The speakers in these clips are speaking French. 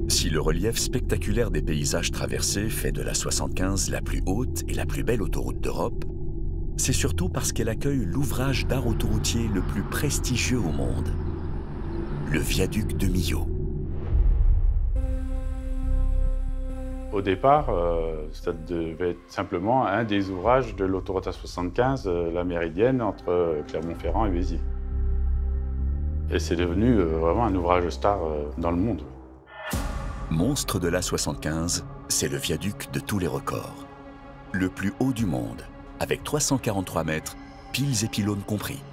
Si le relief spectaculaire des paysages traversés fait de la 75 la plus haute et la plus belle autoroute d'Europe, c'est surtout parce qu'elle accueille l'ouvrage d'art autoroutier le plus prestigieux au monde, le viaduc de Millau. Au départ, ça devait être simplement un des ouvrages de l'autoroute A75, la méridienne entre Clermont-Ferrand et Béziers. Et c'est devenu vraiment un ouvrage star dans le monde. Monstre de l'A75, c'est le viaduc de tous les records. Le plus haut du monde, avec 343 mètres, piles et pylônes compris.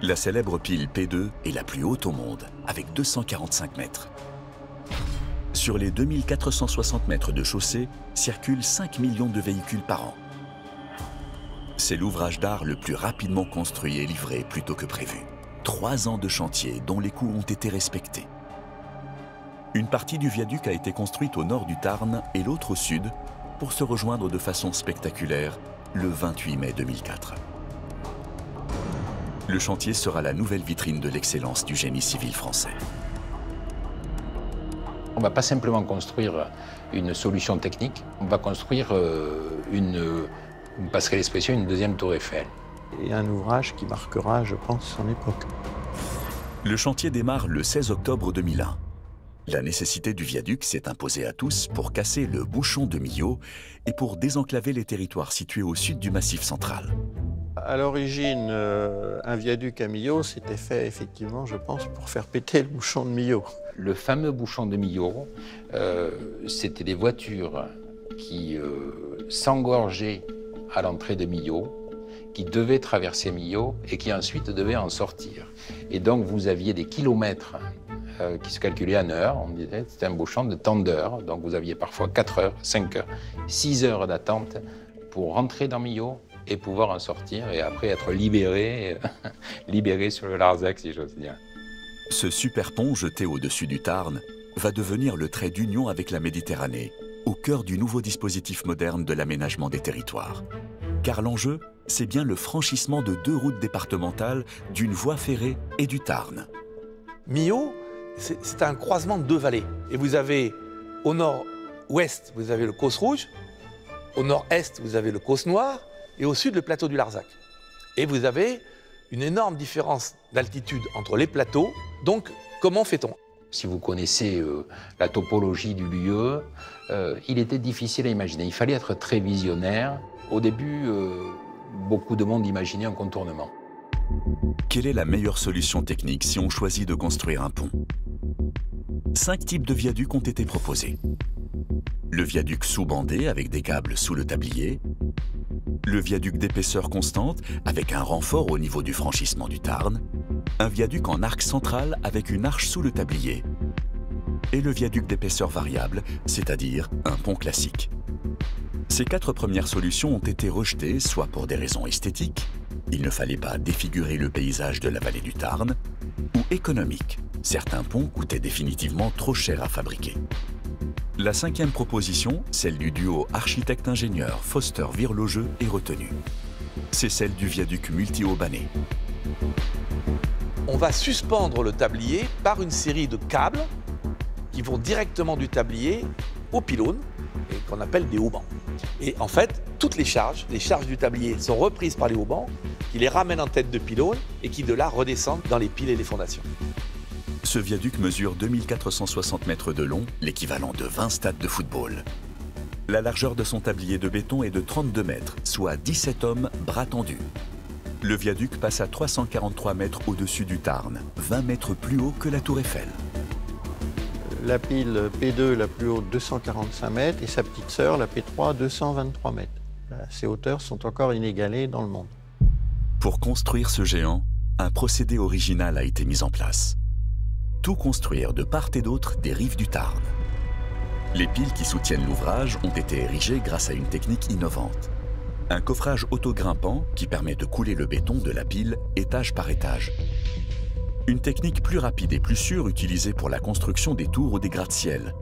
La célèbre pile P2 est la plus haute au monde, avec 245 mètres. Sur les 2460 mètres de chaussée, circulent 5 millions de véhicules par an. C'est l'ouvrage d'art le plus rapidement construit et livré plus tôt que prévu. 3 ans de chantier dont les coûts ont été respectés. Une partie du viaduc a été construite au nord du Tarn et l'autre au sud pour se rejoindre de façon spectaculaire le 28 mai 2004. Le chantier sera la nouvelle vitrine de l'excellence du génie civil français. On ne va pas simplement construire une solution technique, on va construire une passerelle l'expression, une deuxième tour Eiffel. Et un ouvrage qui marquera, je pense, son époque. Le chantier démarre le 16 octobre 2001. La nécessité du viaduc s'est imposée à tous pour casser le bouchon de Millau et pour désenclaver les territoires situés au sud du Massif central. À l'origine, un viaduc à Millau, c'était fait effectivement, je pense, pour faire péter le bouchon de Millau. Le fameux bouchon de Millau, c'était des voitures qui s'engorgeaient à l'entrée de Millau, qui devaient traverser Millau et qui ensuite devaient en sortir. Et donc vous aviez des kilomètres qui se calculaient en heures. On disait que c'était un bouchon de tant d'heures. Donc vous aviez parfois 4 heures, 5 heures, 6 heures d'attente pour rentrer dans Millau et pouvoir en sortir et après être libéré, libéré sur le Larzac, si j'ose dire. Ce super pont jeté au-dessus du Tarn va devenir le trait d'union avec la Méditerranée, au cœur du nouveau dispositif moderne de l'aménagement des territoires. Car l'enjeu, c'est bien le franchissement de 2 routes départementales, d'une voie ferrée et du Tarn. Millau, c'est un croisement de 2 vallées. Et vous avez, au nord-ouest, vous avez le Causse Rouge, au nord-est, vous avez le Causse Noir, et au sud, le plateau du Larzac. Et vous avez une énorme différence d'altitude entre les plateaux. Donc, comment fait-on? Si vous connaissez la topologie du lieu, il était difficile à imaginer. Il fallait être très visionnaire. Au début, beaucoup de monde imaginait un contournement. Quelle est la meilleure solution technique si on choisit de construire un pont? 5 types de viaducs ont été proposés. Le viaduc sous-bandé avec des câbles sous le tablier, le viaduc d'épaisseur constante avec un renfort au niveau du franchissement du Tarn, un viaduc en arc central avec une arche sous le tablier, et le viaduc d'épaisseur variable, c'est-à-dire un pont classique. Ces 4 premières solutions ont été rejetées, soit pour des raisons esthétiques, il ne fallait pas défigurer le paysage de la vallée du Tarn, ou économiques, certains ponts coûtaient définitivement trop cher à fabriquer. La 5e proposition, celle du duo architecte-ingénieur Foster-Virlogeux, est retenue. C'est celle du viaduc multi-haubané. On va suspendre le tablier par une série de câbles qui vont directement du tablier au pylône, et qu'on appelle des haubans. Et en fait, toutes les charges du tablier sont reprises par les haubans, qui les ramènent en tête de pylône et qui de là redescendent dans les piles et les fondations. Ce viaduc mesure 2460 mètres de long, l'équivalent de 20 stades de football. La largeur de son tablier de béton est de 32 mètres, soit 17 hommes bras tendus. Le viaduc passe à 343 mètres au-dessus du Tarn, 20 mètres plus haut que la tour Eiffel. La pile P2 la plus haute, 245 mètres, et sa petite sœur, la P3, 223 mètres. Ces hauteurs sont encore inégalées dans le monde. Pour construire ce géant, un procédé original a été mis en place. Tout construire de part et d'autre des rives du Tarn. Les piles qui soutiennent l'ouvrage ont été érigées grâce à une technique innovante. Un coffrage autogrimpant qui permet de couler le béton de la pile étage par étage. Une technique plus rapide et plus sûre utilisée pour la construction des tours ou des gratte-ciel.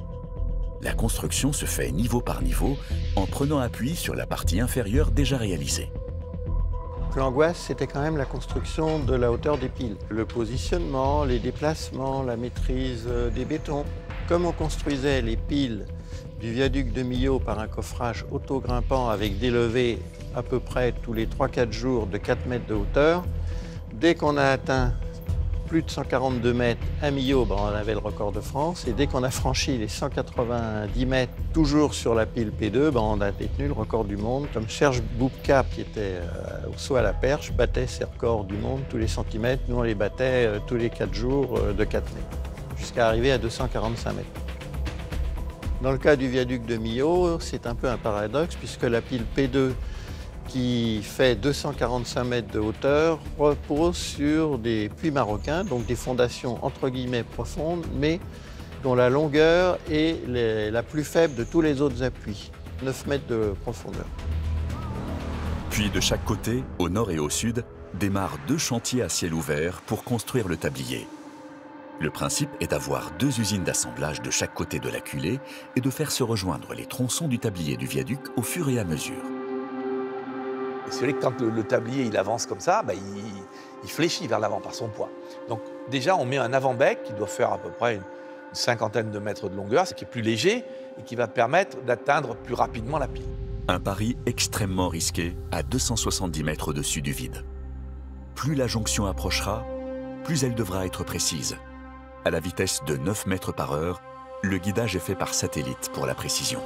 La construction se fait niveau par niveau en prenant appui sur la partie inférieure déjà réalisée. l'angoisse, c'était quand même la construction de la hauteur des piles. Le positionnement, les déplacements, la maîtrise des bétons. Comme on construisait les piles du viaduc de Millau par un coffrage auto-grimpant avec des levées à peu près tous les 3-4 jours de 4 mètres de hauteur, dès qu'on a atteint plus de 142 mètres à Millau, on avait le record de France. Et dès qu'on a franchi les 190 mètres, toujours sur la pile P2, on a détenu le record du monde. Comme Serge Boubka, qui était au saut à la perche, battait ses records du monde tous les centimètres. Nous, on les battait tous les 4 jours de 4 mètres, jusqu'à arriver à 245 mètres. Dans le cas du viaduc de Millau, c'est un peu un paradoxe, puisque la pile P2, qui fait 245 mètres de hauteur, repose sur des puits marocains, donc des fondations entre guillemets profondes, mais dont la longueur est la plus faible de tous les autres appuis, 9 mètres de profondeur. Puis de chaque côté, au nord et au sud, démarrent 2 chantiers à ciel ouvert pour construire le tablier. Le principe est d'avoir 2 usines d'assemblage de chaque côté de la culée et de faire se rejoindre les tronçons du tablier du viaduc au fur et à mesure. C'est vrai que quand le tablier il avance comme ça, il fléchit vers l'avant par son poids. Donc déjà, on met un avant-bec qui doit faire à peu près une cinquantaine de mètres de longueur, ce qui est plus léger et qui va permettre d'atteindre plus rapidement la pile. Un pari extrêmement risqué à 270 mètres au-dessus du vide. Plus la jonction approchera, plus elle devra être précise. À la vitesse de 9 mètres par heure, le guidage est fait par satellite pour la précision.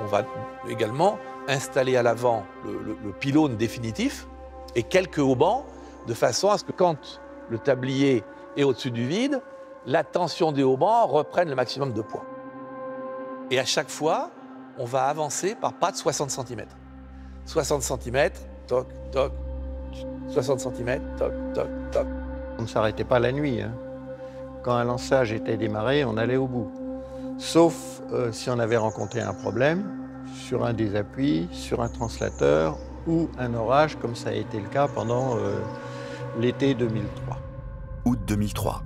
On va également installer à l'avant le pylône définitif et quelques haubans, de façon à ce que quand le tablier est au-dessus du vide, la tension des haubans reprenne le maximum de poids. Et à chaque fois, on va avancer par pas de 60 cm. 60 cm, toc, toc, 60 cm, toc, toc, toc. On ne s'arrêtait pas la nuit. Quand un lançage était démarré, on allait au bout. Sauf si on avait rencontré un problème sur un des appuis, sur un translateur ou un orage, comme ça a été le cas pendant l'été 2003. Août 2003.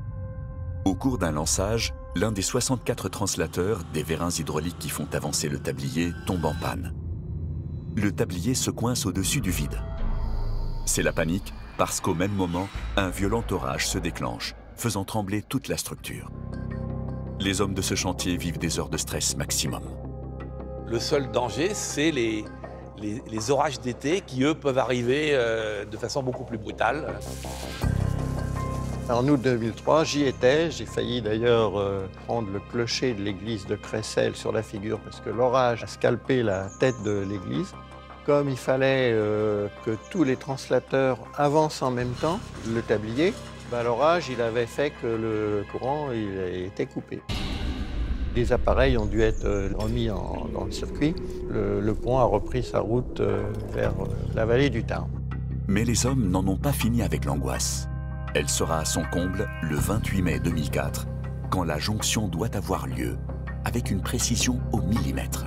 Au cours d'un lançage, l'un des 64 translateurs des vérins hydrauliques qui font avancer le tablier tombe en panne. Le tablier se coince au-dessus du vide. C'est la panique parce qu'au même moment, un violent orage se déclenche, faisant trembler toute la structure. Les hommes de ce chantier vivent des heures de stress maximum. Le seul danger, c'est les orages d'été qui, eux, peuvent arriver de façon beaucoup plus brutale. En août 2003, j'y étais. J'ai failli d'ailleurs prendre le clocher de l'église de Cressel sur la figure parce que l'orage a scalpé la tête de l'église. Comme il fallait que tous les translateurs avancent en même temps, le tablier, l'orage il avait fait que le courant il a été coupé. Les appareils ont dû être remis dans le circuit. Le pont a repris sa route vers la vallée du Tarn. Mais les hommes n'en ont pas fini avec l'angoisse. Elle sera à son comble le 28 mai 2004, quand la jonction doit avoir lieu, avec une précision au millimètre.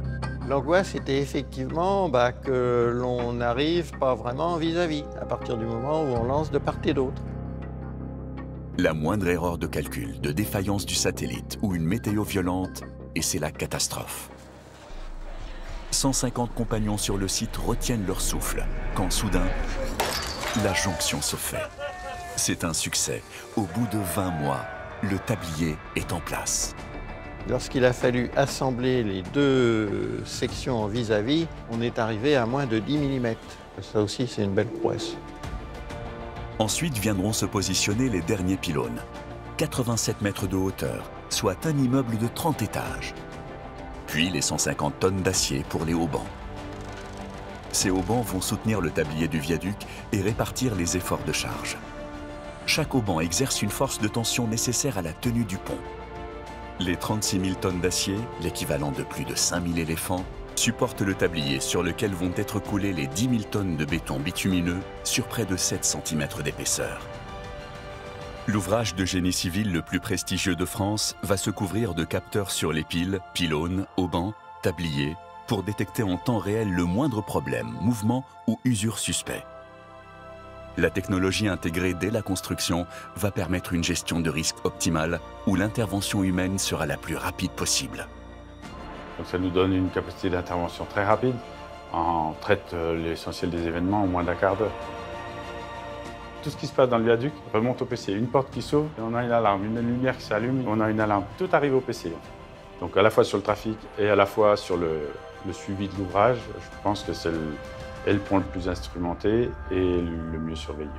L'angoisse était effectivement que l'on n'arrive pas vraiment vis-à-vis, à partir du moment où on lance de part et d'autre. La moindre erreur de calcul, de défaillance du satellite ou une météo violente, et c'est la catastrophe. 150 compagnons sur le site retiennent leur souffle, quand soudain, la jonction se fait. C'est un succès. Au bout de 20 mois, le tablier est en place. Lorsqu'il a fallu assembler les 2 sections en vis-à-vis, on est arrivé à moins de 10 mm. Ça aussi, c'est une belle prouesse. Ensuite viendront se positionner les derniers pylônes. 87 mètres de hauteur, soit un immeuble de 30 étages. Puis les 150 tonnes d'acier pour les haubans. Ces haubans vont soutenir le tablier du viaduc et répartir les efforts de charge. Chaque hauban exerce une force de tension nécessaire à la tenue du pont. Les 36 000 tonnes d'acier, l'équivalent de plus de 5 000 éléphants, supportent le tablier sur lequel vont être coulées les 10 000 tonnes de béton bitumineux sur près de 7 cm d'épaisseur. L'ouvrage de génie civil le plus prestigieux de France va se couvrir de capteurs sur les piles, pylônes, haubans, tabliers, pour détecter en temps réel le moindre problème, mouvement ou usure suspect. La technologie intégrée dès la construction va permettre une gestion de risque optimale où l'intervention humaine sera la plus rapide possible. Donc ça nous donne une capacité d'intervention très rapide. On traite l'essentiel des événements en moins d'un quart d'heure. Tout ce qui se passe dans le viaduc remonte au PC. Une porte qui s'ouvre, on a une alarme. Une lumière qui s'allume, on a une alarme. Tout arrive au PC. Donc à la fois sur le trafic et à la fois sur le suivi de l'ouvrage, je pense que c'est le pont le plus instrumenté et le mieux surveillé.